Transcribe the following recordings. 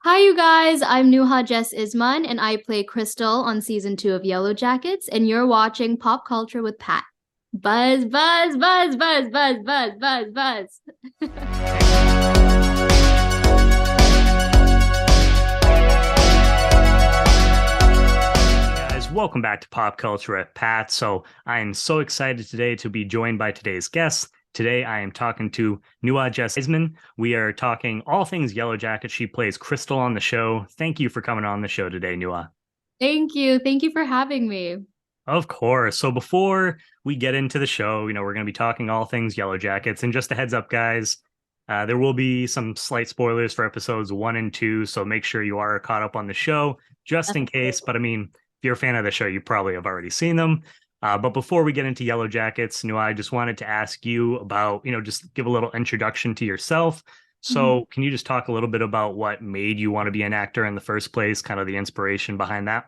Hi, you guys. I'm Nuha Jes Izman, and I play Crystal on season 2 of Yellowjackets, and you're watching Pop Culture with Pat. Buzz, buzz, buzz, buzz, buzz, buzz, buzz, buzz. Guys, welcome back to Pop Culture at Pat. So I am so excited today to be joined by today's guests. Today I am talking to Nuha Jes Izman. We are talking all things Yellowjackets. She plays Crystal on the show. Thank you for coming on the show today, Nuha. Thank you. Thank you for having me. Of course. So before we get into the show, we're going to be talking all things Yellowjackets. And just a heads up, guys, there will be some slight spoilers for episodes 1 and 2. So make sure you are caught up on the show just in case. But I mean, if you're a fan of the show, you probably have already seen them. But before we get into Yellowjackets, I just wanted to ask you about, just give a little introduction to yourself. Mhm. So can you just talk a little bit about what made you want to be an actor in the first place, kind of the inspiration behind that?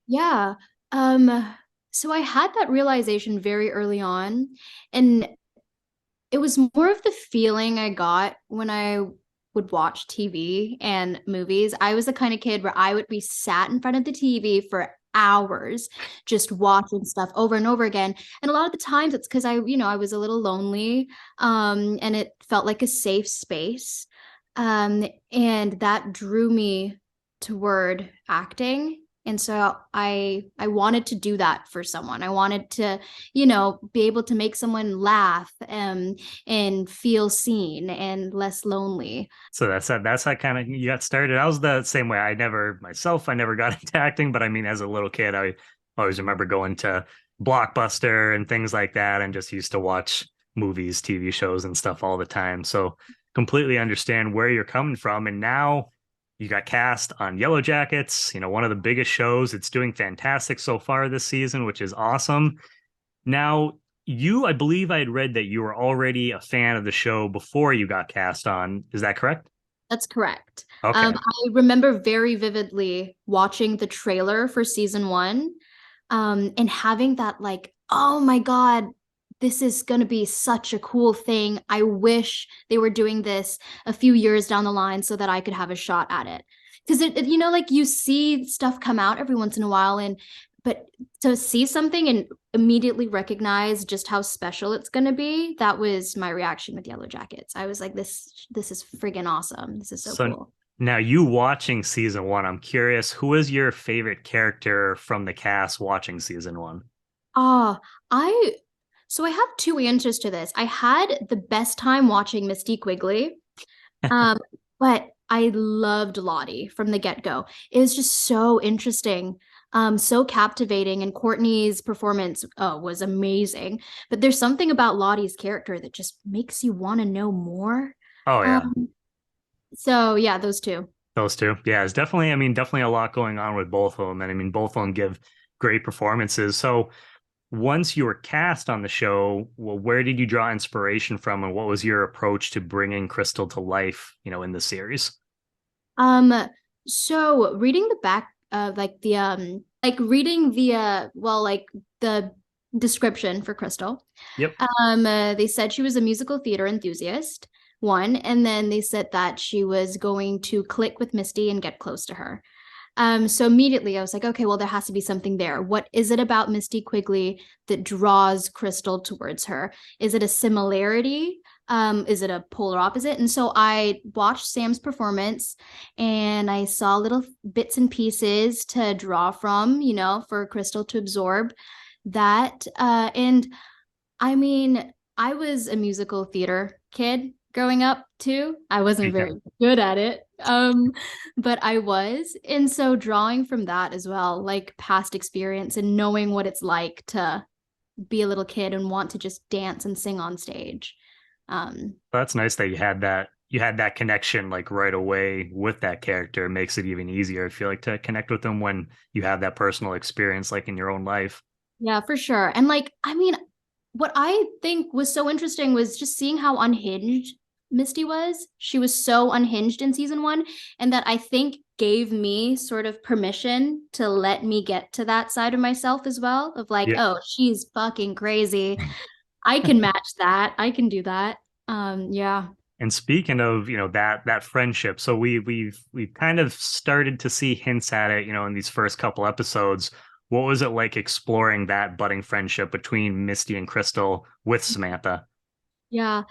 Yeah. Um, so I had that realization very early on, and it was more of the feeling I got when I would watch TV and movies. I was the kind of kid where I would be sat in front of the TV for hours just watching stuff over and over again. And a lot of the times it's because I was a little lonely, and it felt like a safe space. And that drew me toward acting. And so I wanted to do that for someone. I wanted to, be able to make someone laugh, and feel seen and less lonely. So that's how kind of you got started. I was the same way. I never got into acting, but I mean, as a little kid, I always remember going to Blockbuster and things like that, and just used to watch movies, TV shows, and stuff all the time. So completely understand where you're coming from. And now you got cast on Yellowjackets, one of the biggest shows. It's doing fantastic so far this season, which is awesome. Now, I believe I had read that you were already a fan of the show before you got cast on. Is that correct? That's correct. Okay. I remember very vividly watching the trailer for season 1, and having that, like, oh my God, this is going to be such a cool thing. I wish they were doing this a few years down the line so that I could have a shot at it. Because like you see stuff come out every once in a while, and but to see something and immediately recognize just how special it's going to be, that was my reaction with Yellowjackets. I was like, this is friggin' awesome. This is so So cool. now you watching season one, I'm curious, who is your favorite character from the cast watching season one? Ah, I so I have two answers to this. I had the best time watching Misty Quigley, um, but I loved Lottie from the get-go. It was just so interesting, so captivating, and Courtney's performance, was amazing. But there's something about Lottie's character that just makes you want to know more. Oh yeah, Um, so yeah, those two. those two. Yeah, it's definitely, I mean, definitely a lot going on with both of them. And I mean, both of them give great performances. So once you were cast on the show, well, where did you draw inspiration from, and what was your approach to bringing Crystal to life, in the series? Um, so reading the back like reading the like the description for Crystal. Yep. They said she was a musical theater enthusiast, one, and then they said that she was going to click with Misty and get close to her. So immediately I was like, okay, well, there has to be something there. What is it about Misty Quigley that draws Crystal towards her? Is it a similarity? Is it a polar opposite? And so I watched Sam's performance, and I saw little bits and pieces to draw from, for Crystal to absorb that. And I mean, I was a musical theater kid growing up too. I wasn't Yeah. very good at it. But I was. And so drawing from that as well, like past experience and knowing what it's like to be a little kid and want to just dance and sing on stage. That's nice that you had that connection like right away with that character. It makes it even easier, I feel like, to connect with them when you have that personal experience like in your own life. Yeah, for sure. And like, I mean, what I think was so interesting was just seeing how unhinged Misty was. She was so unhinged in season 1, and that I think gave me sort of permission to let me get to that side of myself as well, of like, Yeah. oh, she's fucking crazy. I can match that. I can do that. Yeah. And speaking of, that friendship, so we've kind of started to see hints at it, in these first couple episodes. What was it like exploring that budding friendship between Misty and Crystal with Samantha? Yeah,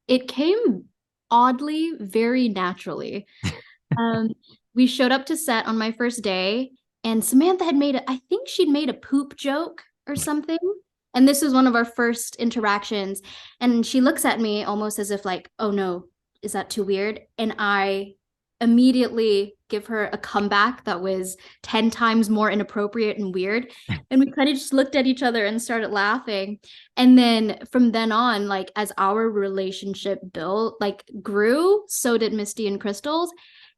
it came oddly very naturally. Um, we showed up to set on my first day, and Samantha had I think she'd made a poop joke or something. And this was one of our first interactions. And she looks at me almost as if, like, oh no, is that too weird? And I immediately give her a comeback that was 10 times more inappropriate and weird. And we kind of just looked at each other and started laughing. And then from then on, like, as our relationship built, like, grew, so did Misty and Crystal's.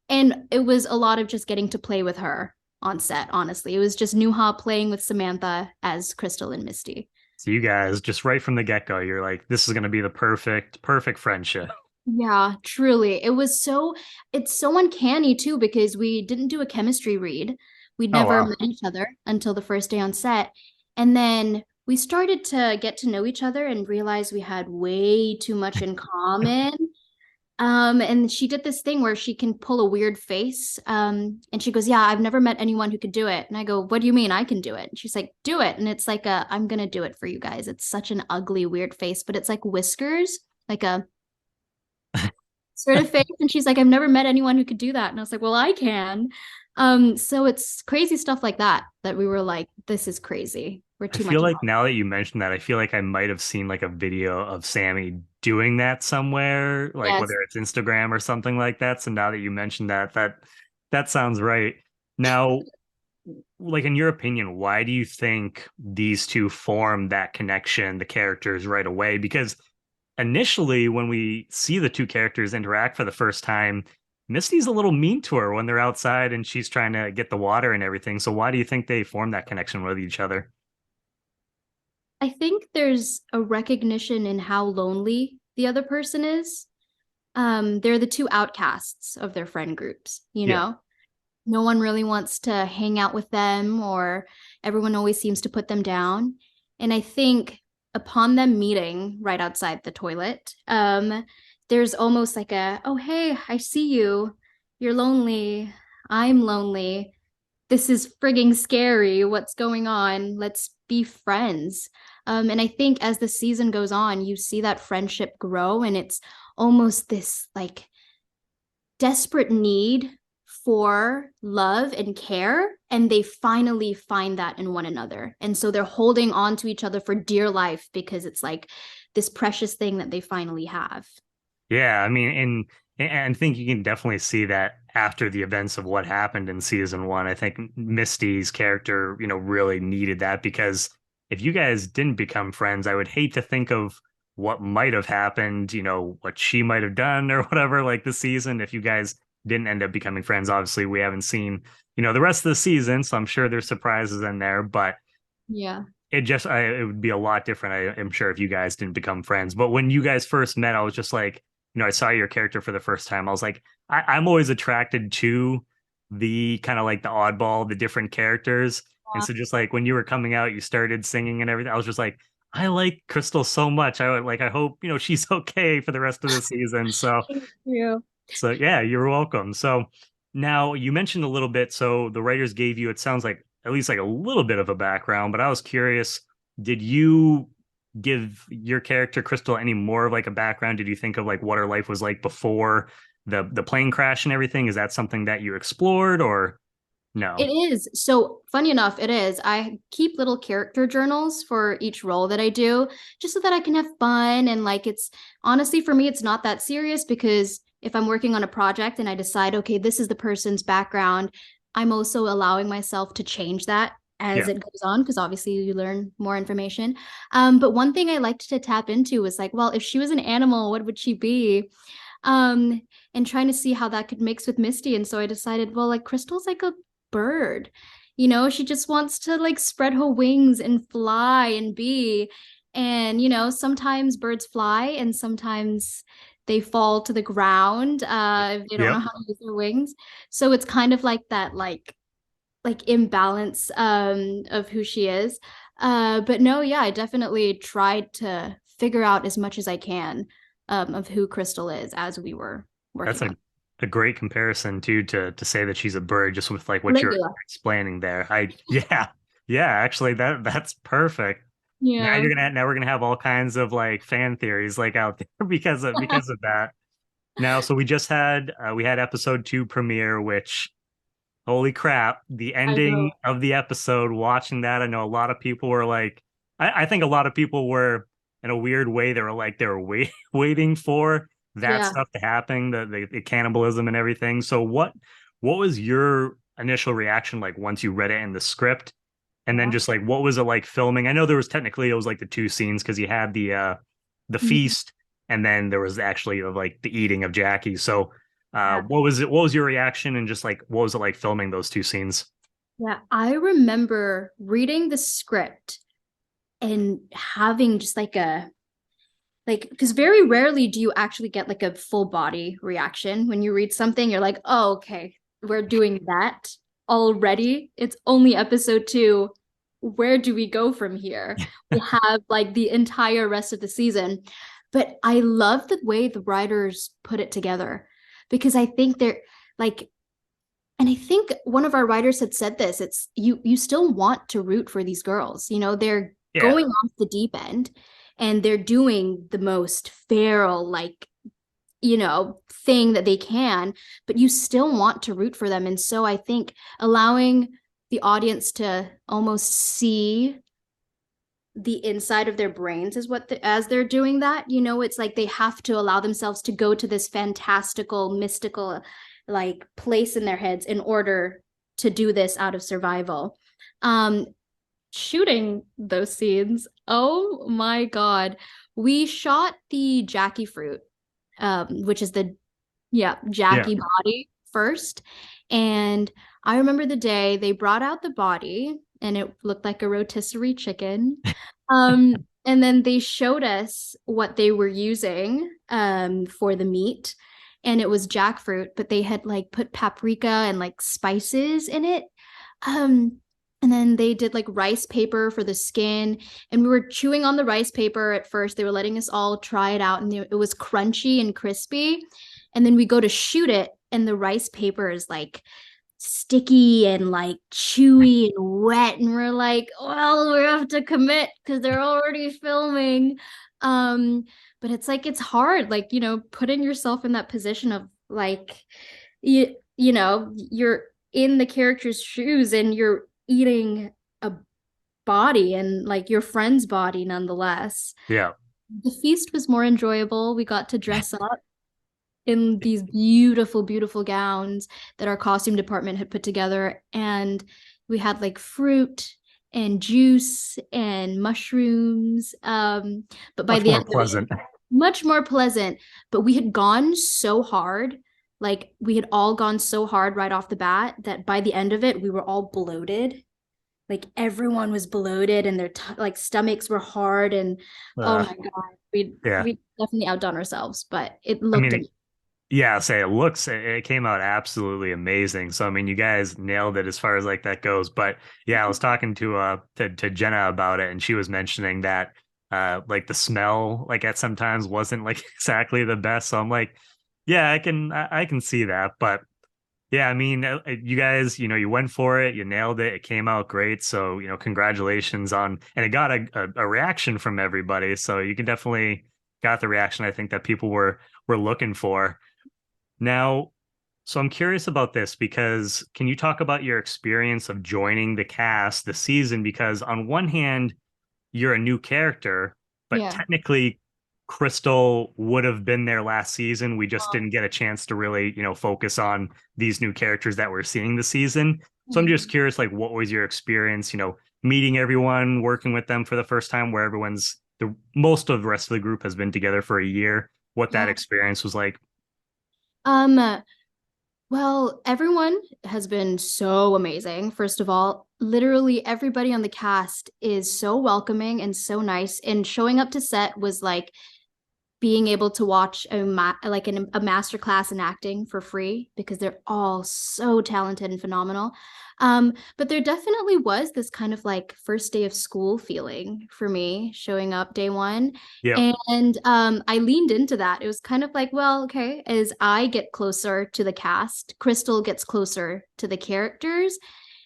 And it was a lot of just getting to play with her on set, honestly. It was just Nuha playing with Samantha as Crystal and Misty. So you guys just right from the get-go, you're like, this is going to be the perfect friendship. Yeah, truly. It's so uncanny too, because we didn't do a chemistry read. We'd Oh never wow. met each other until the first day on set. And then we started to get to know each other and realize we had way too much in common. And she did this thing where she can pull a weird face. And she goes, yeah, I've never met anyone who could do it. And I go, what do you mean I can do it? And she's like, do it. And it's like I'm gonna do it for you guys. It's such an ugly, weird face, but it's like whiskers, like a sort of face. And she's like, I've never met anyone who could do that. And I was like, well, I can. So it's crazy stuff like that that we were like, this is crazy. We're I too feel much in like love. now that you mentioned that, I feel like I might have seen like a video of Sammy doing that somewhere, like Yes. whether it's Instagram or something like that. So now that you mentioned that, that sounds right. Now, like in your opinion, why do you think these two form that connection, the characters right away? Because initially, when we see the two characters interact for the first time, Misty's a little mean to her when they're outside and she's trying to get the water and everything. So why do you think they form that connection with each other? I think there's a recognition in how lonely the other person is. They're the two outcasts of their friend groups, you Yeah. know? No one really wants to hang out with them, or everyone always seems to put them down. And I think upon them meeting right outside the toilet, there's almost like oh, hey, I see you. You're lonely. I'm lonely. This is frigging scary. What's going on? Let's be friends. And I think as the season goes on, you see that friendship grow, and it's almost this like desperate need for love and care, and they finally find that in one another, and so they're holding on to each other for dear life because it's like this precious thing that they finally have. Yeah, I mean, and I think you can definitely see that after the events of what happened in season one. I think Misty's character, really needed that because if you guys didn't become friends, I would hate to think of what might have happened, what she might have done or whatever, like this season, if you guys didn't end up becoming friends. Obviously, we haven't seen, the rest of the season, so I'm sure there's surprises in there, but Yeah. it would be a lot different. I am sure if you guys didn't become friends. But when you guys first met, I was just like, I saw your character for the first time. I was like, I'm always attracted to the kind of like the oddball, the different characters. And so just like when you were coming out, you started singing and everything. I was just like, I like Crystal so much. I would like, I hope, she's okay for the rest of the season. So Thank you. so yeah, you're welcome. So now you mentioned a little bit. So the writers gave you, it sounds like at least like a little bit of a background, but I was curious, did you give your character Crystal any more of like a background? Did you think of like what her life was like before the plane crash and everything? Is that something that you explored or It no? is. So funny enough, it is. I keep little character journals for each role that I do, just so that I can have fun. And like, it's honestly for me, it's not that serious because if I'm working on a project and I decide, okay, this is the person's background, I'm also allowing myself to change that as Yeah. it goes on, because obviously you learn more information. But one thing I liked to tap into was like, well, if she was an animal, what would she be? Um, and trying to see how that could mix with Misty. And so I decided, well, like Crystal's like a bird. She just wants to like spread her wings and fly and be. And, sometimes birds fly and sometimes they fall to the ground if they don't know Yep. how to use their wings. So it's kind of like that, like imbalance of who she is. But no, yeah, I definitely tried to figure out as much as I can of who Crystal is as we were That's working on a great comparison too to say that she's a bird just with like what you're Caligula. explaining there. I yeah. Yeah, actually that's perfect. Yeah. Now we're gonna have all kinds of like fan theories like out there because of that. Now, so we had episode 2 premiere, which holy crap, the I ending know. of the episode, watching that, I know a lot of people were like, I think a lot of people were in a weird way, they were like, they were waiting for that Yeah. stuff to happen, the cannibalism and everything. So what was your initial reaction like once you read it in the script? And then Yeah. just like what was it like filming? I know there was technically it was like the two scenes because you had the Mhm. feast and then there was actually like the eating of Jackie. So Yeah. what was it? What was your reaction and just like what was it like filming those two scenes? Yeah. I remember reading the script and having just like a because very rarely do you actually get like a full body reaction when you read something. You're like, oh, okay, we're doing that already. It's only episode 2. Where do we go from here? We have like the entire rest of the season. But I love the way the writers put it together because I think they're like, and I think one of our writers had said this, it's you still want to root for these girls. They're Yeah, going off the deep end and they're doing the most feral like, thing that they can, but you still want to root for them. And so I think allowing the audience to almost see the inside of their brains is as they're doing that, it's like they have to allow themselves to go to this fantastical mystical like place in their heads in order to do this out of survival. Shooting those scenes, oh my god, we shot the Jackie fruit, which is the yeah. Jackie body first. And I remember the day they brought out the body and it looked like a rotisserie chicken. And then they showed us what they were using for the meat. And it was jackfruit, but they had like put paprika and like spices in it. Um, and then they did like rice paper for the skin. And we were chewing on the rice paper at first. They were letting us all try it out, and it was crunchy and crispy. And then we go to shoot it, and the rice paper is like sticky and like chewy and wet. And we're like, well, we have to commit because they're already filming. Um, but it's like it's hard, like, putting yourself in that position of like you're in the character's shoes and you're eating a body and like your friend's body nonetheless. Yeah. The feast was more enjoyable. We got to dress up in these beautiful, beautiful gowns that our costume department had put together. And we had like fruit and juice and mushrooms. But by Much the more end of it, pleasant. much more pleasant. But we had gone so hard. Like we had all gone so hard right off the bat that by the end of it, we were all bloated. Like everyone was bloated and their like stomachs were hard. And oh Uh, my God, we yeah. we definitely outdone ourselves, but it I looked mean, amazing. yeah, say it came out absolutely amazing. So I mean, you guys nailed it as far as like that goes. But yeah, I was talking to Jenna about it, and she was mentioning that like the smell like at sometimes wasn't like exactly the best. So I'm like, yeah, I can see that. But yeah, I mean, you guys, you went for it, you nailed it, it came out great. So congratulations on, and it got a reaction from everybody. So you can definitely got the reaction I think that people were looking for. Now, so I'm curious about this because can you talk about your experience of joining the cast, the season? Because on one hand, you're a new character, but Yeah. technically Crystal would have been there last season. We just didn't get a chance to really, focus on these new characters that we're seeing this season. So I'm just Mhm. curious, like, what was your experience, meeting everyone, working with them for the first time, where the most of the rest of the group has been together for a year, what that Yeah. experience was like. Um, well, everyone has been so amazing. First of all, literally everybody on the cast is so welcoming and so nice. And showing up to set was like being able to watch a master class in acting for free because they're all so talented and phenomenal. But there definitely was this kind of like first day of school feeling for me showing up day one. Yep. And I leaned into that. It was kind of like, well, okay, as I get closer to the cast, Crystal gets closer to the characters.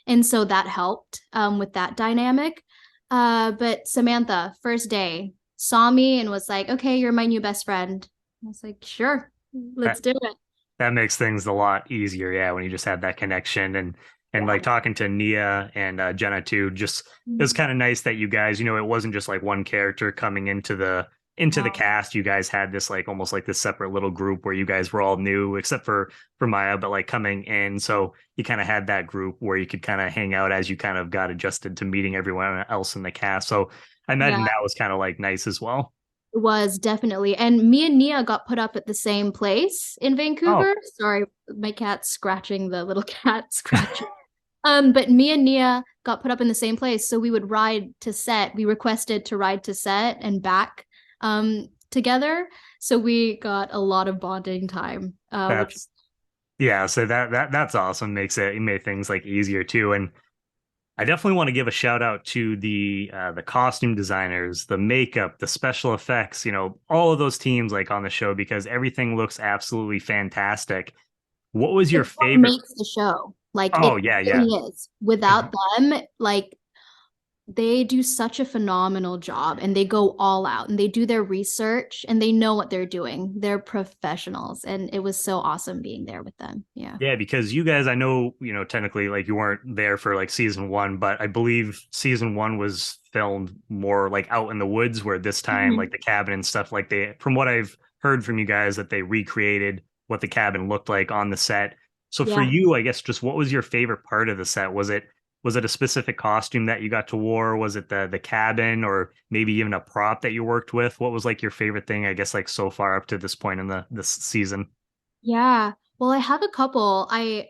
And so that helped with that dynamic. But Samantha, first day, saw me and was like, okay, you're my new best friend. I was like, sure, let's That do it. that makes things a lot easier, yeah, when you just have that connection and like Yeah. talking to Nia and Jenna too, just it was kind of nice that you guys, it wasn't just like one character coming into the Yeah. cast. You guys had this like almost like this separate little group where you guys were all new except for Maya, but like coming in. So you kind of had that group where you could kind of hang out as you kind of got adjusted to meeting everyone else in the cast. So I imagine Yeah. that was kind of like nice as well. It was definitely. And me and Nia got put up at the same place in Oh, Vancouver. Sorry, my cat's scratching the little cat scratcher. But me and Nia got put up in the same place. So we would ride to set. We requested to ride to set and back together. So we got a lot of bonding time, which that's yeah. So that's awesome. It made things like easier too. And I definitely want to give a shout out to the costume designers, the makeup, the special effects, all of those teams like on the show because everything looks absolutely fantastic. What was your it's what favorite? makes the show. Like Oh it yeah, yeah. really is. Without them, like they do such a phenomenal job and they go all out and they do their research and they know what they're doing. They're professionals and it was so awesome being there with them. Yeah. Yeah, because you guys, I know, technically like you weren't there for like season one, but I believe season one was filmed more like out in the woods, where this time, like Mhm. the cabin and stuff, like from what I've heard from you guys, that they recreated what the cabin looked like on the set. So for Yeah. you, I guess just what was your favorite part of the set? Was it a specific costume that you got to wear? Was it the cabin or maybe even a prop that you worked with? What was like your favorite thing, I guess, like so far up to this point in this season? Yeah. Well, I have a couple. I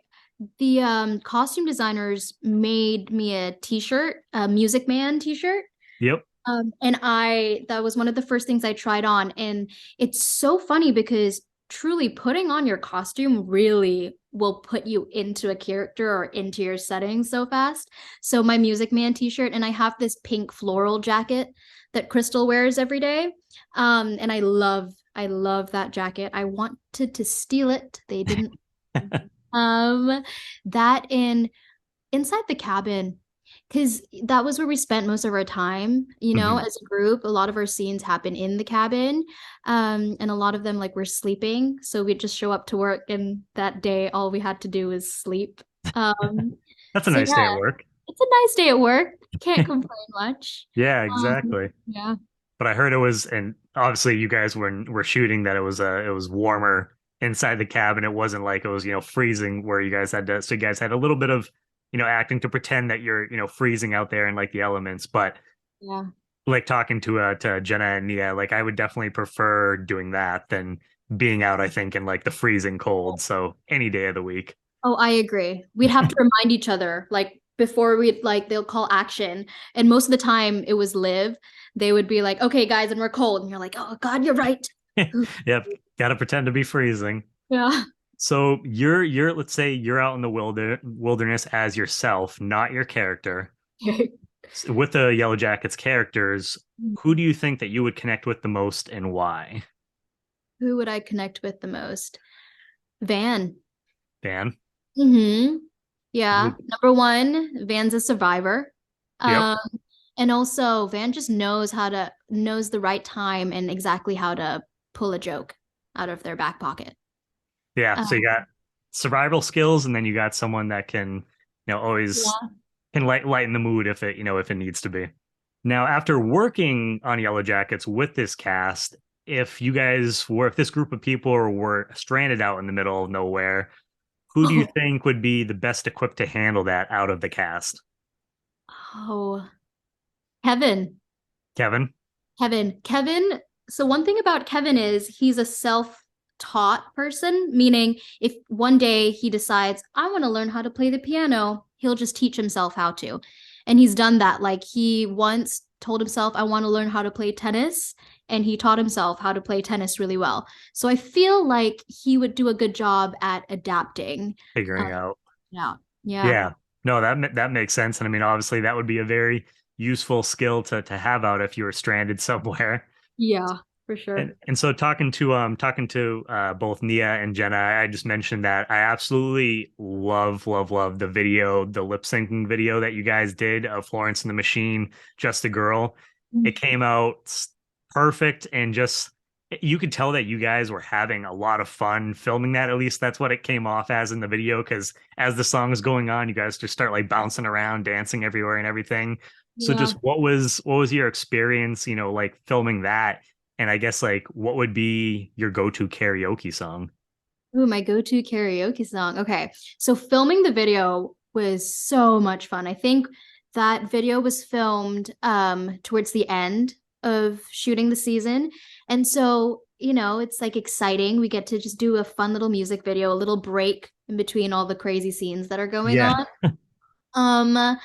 the costume designers made me a t-shirt, a Music Man t-shirt. Yep. And that was one of the first things I tried on. And it's so funny because truly putting on your costume really will put you into a character or into your setting so fast. So my Music Man t-shirt, and I have this pink floral jacket that Crystal wears every day. And I love that jacket. I wanted to steal it. They didn't. Um, that in inside the cabin because that was where we spent most of our time, Mhm. as a group. A lot of our scenes happen in the cabin, and a lot of them like we're sleeping, so we'd just show up to work and that day all we had to do was sleep. um That's a so nice day at yeah, work. it's a nice day at work, can't complain much. Yeah, um exactly. yeah. But I heard it was, and obviously you guys were shooting that it was warmer inside the cabin. It wasn't like it was freezing where you guys had to. So you guys had a little bit of acting to pretend that you're freezing out there in like the elements. But Yeah. like talking to Jenna and Nia, like I would definitely prefer doing that than being out. I think in like the freezing cold. So any day of the week. Oh, I agree. We'd have to remind each other, like before we like they'll call action. And most of the time it was Liv. They would be like, okay, guys, and we're cold. And you're like, oh God, you're right. Yep, got to pretend to be freezing. Yeah. So you're let's say you're out in the wilderness as yourself, not your character. With the Yellow Jackets characters, who do you think that you would connect with the most and why? Who would I connect with the most? Van. Dan? Yeah. Who- Number one, Van's a survivor. Yep. Um, and also Van just knows the right time and exactly how to pull a joke out of their back pocket. Yeah. So you Um, got survival skills, and then you got someone that can, always yeah. can lighten the mood if if it needs to be. Now, after working on Yellow Jackets with this cast, if this group of people were stranded out in the middle of nowhere, who do you Oh, think would be the best equipped to handle that out of the cast? oh, Kevin. Kevin? Kevin. So one thing about Kevin is he's a self-taught person, meaning if one day he decides, I want to learn how to play the piano, he'll just teach himself how to. And he's done that. Like he once told himself, I want to learn how to play tennis. And he taught himself how to play tennis really well. So I feel like he would do a good job at adapting. Figuring Um, out. yeah. Yeah. Yeah. No, that makes sense. And I mean, obviously that would be a very useful skill to have out if you were stranded somewhere. Yeah, for sure. And so talking to both Nia and Jenna, I just mentioned that I absolutely love the video, the lip syncing video that you guys did of Florence and the Machine, Just a Girl. It came out perfect and just you could tell that you guys were having a lot of fun filming that. At least that's what it came off as in the video, because as the song is going on, you guys just start like bouncing around, dancing everywhere and everything. So Yeah. just what was your experience, like filming that? And I guess like what would be your go-to karaoke song? Ooh, my go-to karaoke song. Okay. So filming the video was so much fun. I think that video was filmed towards the end of shooting the season. And so, it's like exciting. We get to just do a fun little music video, a little break in between all the crazy scenes that are going Yeah. on. Um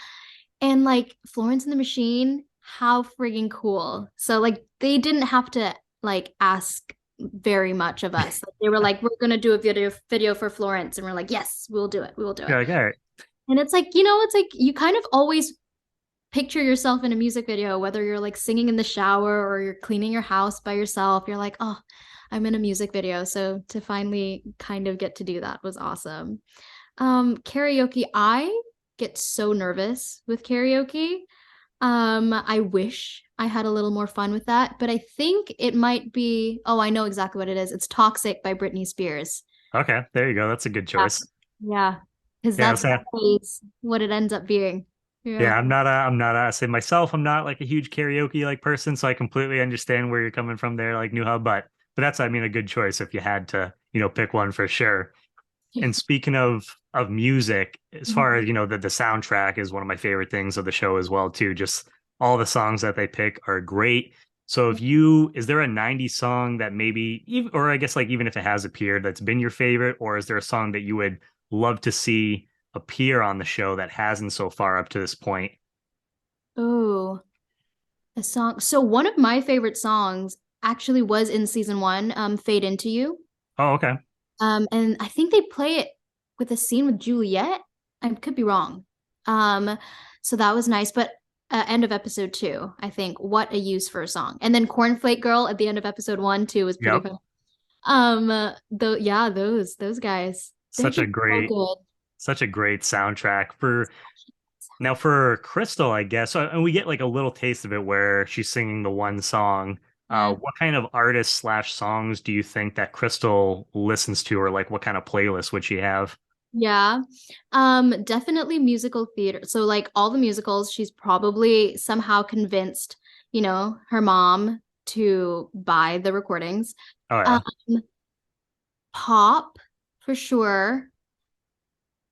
and like Florence and the Machine, how friggin' cool. So like they didn't have to like ask very much of us. Like, they were like, we're gonna do a video for Florence. And we're like, yes, we'll do it. We will do it. You're like, all right. And it's like, it's like you kind of always picture yourself in a music video, whether you're like singing in the shower or you're cleaning your house by yourself. You're like, oh, I'm in a music video. So to finally kind of get to do that was awesome. Karaoke, I get so nervous with karaoke. I wish I had a little more fun with that, but I think it might be, oh, I know exactly what it is. It's Toxic by Britney Spears. Okay, there you go. That's a good Yeah. choice. Yeah. Because Yeah, that's so always what it ends up being. yeah, Yeah. I'm not say myself, I'm not like a huge karaoke like person, so I completely understand where you're coming from there, like Nuha, but that's I mean a good choice if you had to, pick one for sure. And speaking of music, as far as the soundtrack is one of my favorite things of the show as well too. Just all the songs that they pick are great. So is there a 90s song that maybe even, or I guess like even if it has appeared that's been your favorite, or is there a song that you would love to see appear on the show that hasn't so far up to this point? Oh, a song. So one of my favorite songs actually was in season one, Fade Into You. Oh, okay. And I think they play it with a scene with Juliet. I could be wrong. Um, so that was nice. But end of episode two, I think, what a use for a song. And then Cornflake Girl at the end of episode one too was pretty Yep. fun. Though, yeah, those guys, they're Such a just so great, good. such a great soundtrack for now for Crystal, I guess. And we get like a little taste of it where she's singing the one song. Yeah. What kind of artists slash songs do you think that Crystal listens to, or like what kind of playlist would she have? Yeah. Definitely musical theater. So like all the musicals, she's probably somehow convinced, her mom to buy the recordings. Oh Um, yeah, Pop for sure.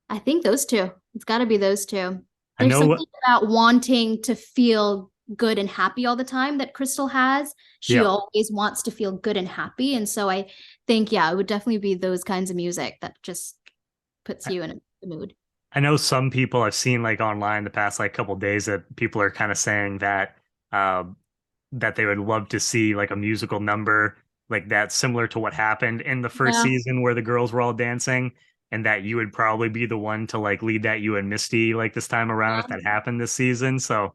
I think those two. It's got to be those two. I There's know. something about wanting to feel good and happy all the time that Crystal has. She Yeah, always wants to feel good and happy. And so I think, yeah, it would definitely be those kinds of music that just puts I, you in the mood. I know some people I've seen like online the past like couple days that people are kind of saying um, that they would love to see like a musical number like that similar to what happened in the first Yeah. season where the girls were all dancing, and that you would probably be the one to like lead that, you and Misty, like this time around if that happened this season. So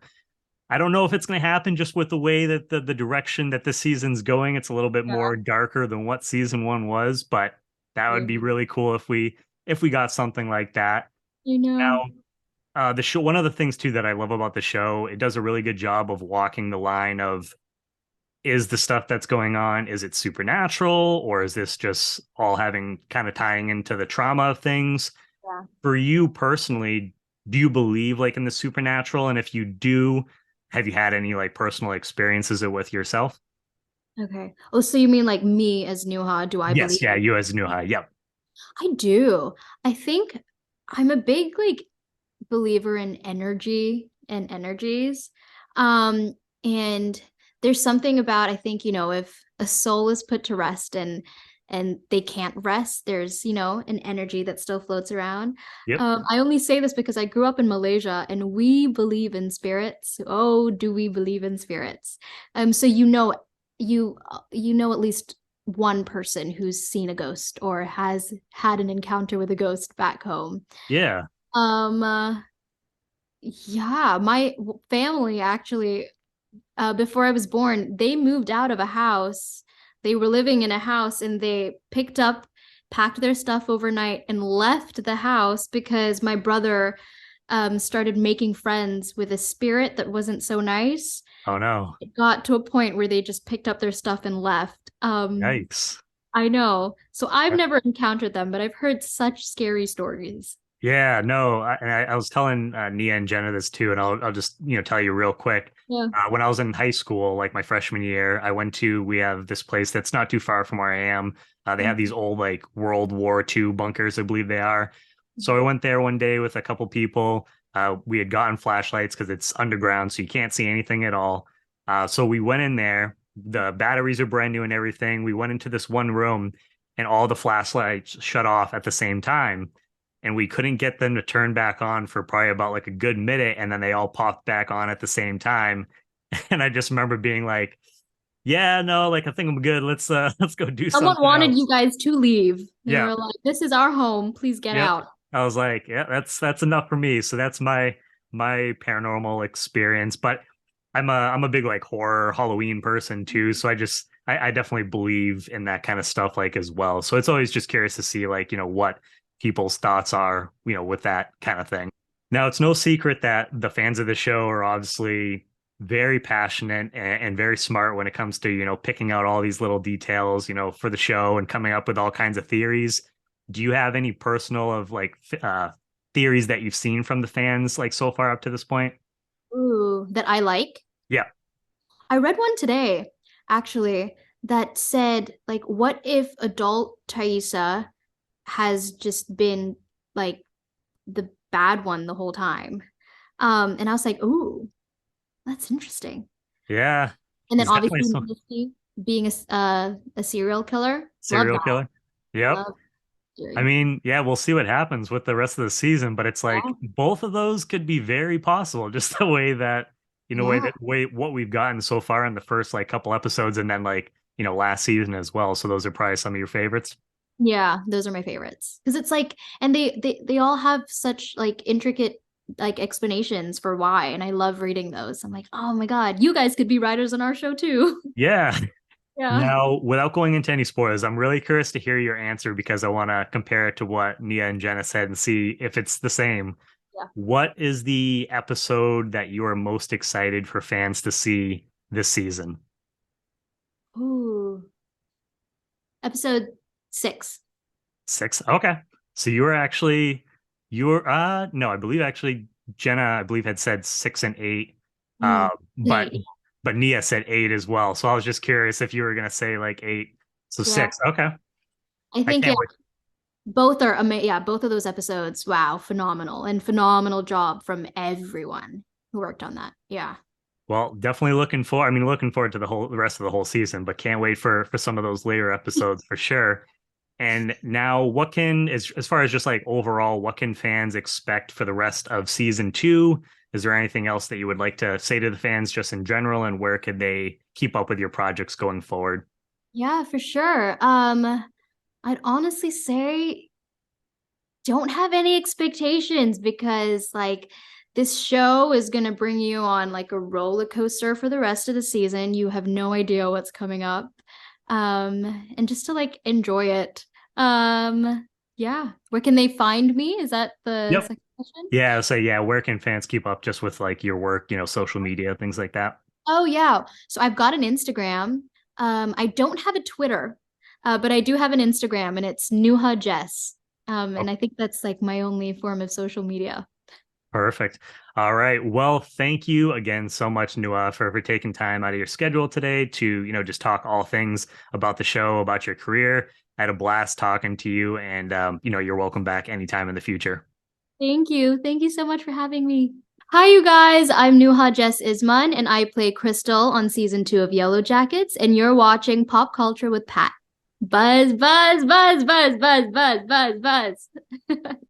I don't know if it's going to happen just with the way that the direction that this season's going. It's a little bit Yeah. more darker than what season one was, but that would be Yeah. really cool if we got something like that. You know. Now, the show, one of the things too that I love about the show, it does a really good job of walking the line of, is the stuff that's going on, is it supernatural, or is this just all having kind of tying into the trauma of things? Yeah. For you personally, do you believe like in the supernatural? And if you do, have you had any like personal experiences with yourself? Okay. Oh, so you mean like me as Nuha? Do I Yes, believe yeah, it? you as Nuha. Yep. I do. I think I'm a big like believer in energy and energies. And there's something about, I think, if a soul is put to rest, and and they can't rest. There's, an energy that still floats around. Yep. I only say this because I grew up in Malaysia and we believe in spirits. Oh, do we believe in spirits? So you know at least one person who's seen a ghost or has had an encounter with a ghost back home. Yeah. Um, uh, yeah, my family actually, before I was born, they moved out of a house. They were living in a house and they packed their stuff overnight and left the house because my brother started making friends with a spirit that wasn't so nice. Oh no. It got to a point where they just picked up their stuff and left. Yikes. I know. So I've never encountered them, but I've heard such scary stories. Yeah, no, I was telling Nia and Jenna this too, and I'll just tell you real quick. Yeah. When I was in high school, like my freshman year, we have this place that's not too far from where I am. They have these old like World War II bunkers, I believe they are. So I went there one day with a couple people. We had gotten flashlights because it's underground, so you can't see anything at all. So we went in there. The batteries are brand new and everything. We went into this one room, and all the flashlights shut off at the same time, and we couldn't get them to turn back on for probably about like a good minute, and then they all popped back on at the same time. And I just remember being like, yeah, no, like I think I'm good. Let's go do Someone something wanted you else. guys to leave. They Yeah. were like, "This is our home. Please get Yep. out." I was like, yeah, that's enough for me. So that's my paranormal experience. But I'm a big like horror Halloween person too. So I definitely believe in that kind of stuff like as well. So it's always just curious to see like, what people's thoughts are, with that kind of thing. Now it's no secret that the fans of the show are obviously very passionate and very smart when it comes to, picking out all these little details, for the show and coming up with all kinds of theories. Do you have any personal of like theories that you've seen from the fans like so far up to this point? Ooh, that I like. Yeah. I read one today, actually, that said, like, what if adult Taissa has just been like the bad one the whole time? And I was like, ooh, that's interesting. Yeah. And then He's definitely obviously some Misty being a serial killer. Love serial that. killer. Yep. Love I theory. mean, yeah, we'll see what happens with the rest of the season, but it's like Yeah. both of those could be very possible, just the way that, Yeah. way what we've gotten so far in the first like couple episodes and then like, last season as well. So those are probably some of your favorites. Yeah, those are my favorites. Because it's like, and they all have such like intricate like explanations for why, and I love reading those. I'm like, oh my God, you guys could be writers on our show too. Yeah. Yeah. Now, without going into any spoilers, I'm really curious to hear your answer because I want to compare it to what Nia and Jenna said and see if it's the same. Yeah. What is the episode that you are most excited for fans to see this season? Ooh. Episode 6. Six. Okay. So you were no, I believe actually Jenna, I believe had said six and eight. Uh Mm. but Eight. but Nia said eight as well. So I was just curious if you were gonna say like eight. So Yeah. six. Okay. I I think yeah, can't wait. both are amazing. Yeah, both of those episodes. Wow, phenomenal and phenomenal job from everyone who worked on that. Yeah. Well, definitely looking forward to the rest of the whole season, but can't wait for some of those later episodes for sure. And now what can as far as just like overall, what can fans expect for the rest of season two? Is there anything else that you would like to say to the fans just in general, and where could they keep up with your projects going forward? Yeah, for sure. I'd honestly say don't have any expectations because like this show is going to bring you on like a roller coaster for the rest of the season. You have no idea what's coming up. And just to like enjoy it. Yeah. Where can they find me? Is that the Yep. second question? Yeah. So yeah, where can fans keep up just with like your work, social media, things like that? Oh yeah. So I've got an Instagram. I don't have a Twitter, but I do have an Instagram and it's Nuha Jes. And I think that's like my only form of social media. Perfect. All right. Well, thank you again so much, Nua, for taking time out of your schedule today to, just talk all things about the show, about your career. I had a blast talking to you, and you're welcome back anytime in the future. Thank you. Thank you so much for having me. Hi, you guys. I'm Nuha Jes Izman, and I play Crystal on season 2 of Yellowjackets, and you're watching Pop Culture with Pat. Buzz, buzz, buzz, buzz, buzz, buzz, buzz, buzz.